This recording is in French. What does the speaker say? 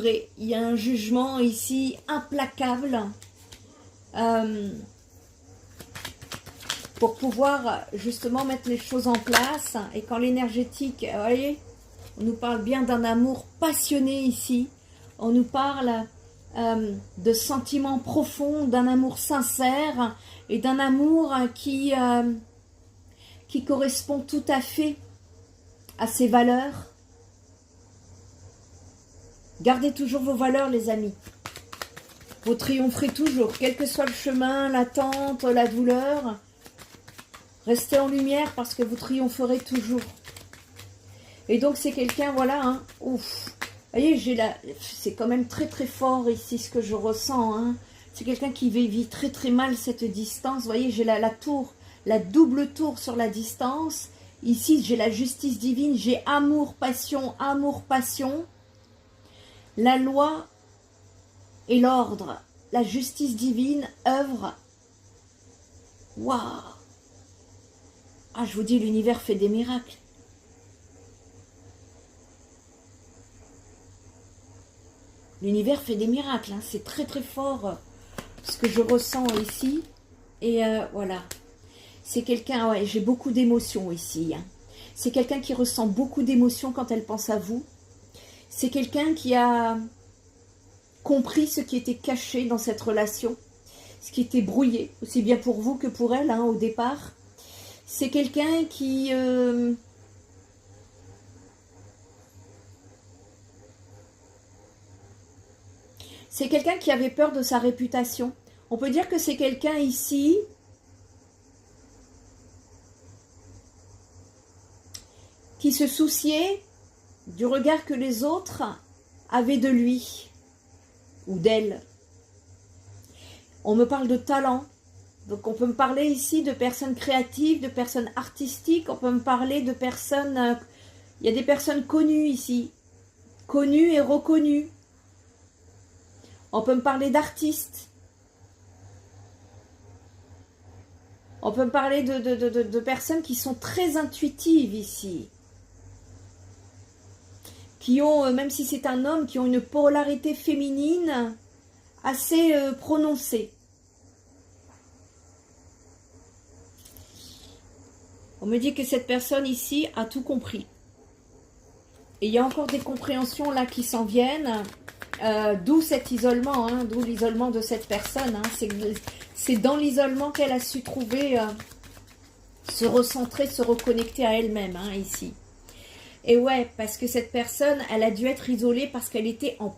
équilibré. Il y a un jugement ici implacable pour pouvoir justement mettre les choses en place. Et quand l'énergétique, vous voyez, on nous parle bien d'un amour passionné ici. On nous parle de sentiments profonds, d'un amour sincère et d'un amour qui correspond tout à fait à ses valeurs. Gardez toujours vos valeurs, les amis. Vous triompherez toujours, quel que soit le chemin, l'attente, la douleur. Restez en lumière parce que vous triompherez toujours. Et donc c'est quelqu'un, voilà, hein, ouf. Vous voyez, c'est quand même très très fort ici ce que je ressens. Hein. C'est quelqu'un qui vit très très mal cette distance. Vous voyez, j'ai la tour, la double tour sur la distance. Ici, j'ai la justice divine, j'ai amour, passion, amour, passion. La loi et l'ordre, la justice divine œuvre. Waouh! Ah, je vous dis, l'univers fait des miracles. L'univers fait des miracles, hein. C'est très très fort ce que je ressens ici. Et voilà. C'est quelqu'un, ouais, j'ai beaucoup d'émotions ici. Hein. C'est quelqu'un qui ressent beaucoup d'émotions quand elle pense à vous. C'est quelqu'un qui a compris ce qui était caché dans cette relation, ce qui était brouillé, aussi bien pour vous que pour elle, hein, au départ. C'est quelqu'un qui... c'est quelqu'un qui avait peur de sa réputation. On peut dire que c'est quelqu'un ici qui se souciait du regard que les autres avaient de lui ou d'elle. On me parle de talent. Donc on peut me parler ici de personnes créatives, de personnes artistiques. On peut me parler de personnes... il y a des personnes connues ici. Connues et reconnues. On peut me parler d'artistes. On peut me parler de personnes qui sont très intuitives ici. Qui ont, même si c'est un homme, qui ont une polarité féminine assez prononcée. On me dit que cette personne ici a tout compris. Et il y a encore des compréhensions là qui s'en viennent. D'où cet isolement, hein, d'où l'isolement de cette personne. Hein. C'est dans l'isolement qu'elle a su trouver, se recentrer, se reconnecter à elle-même, hein, ici. Et ouais, parce que cette personne, elle a dû être isolée parce qu'elle était en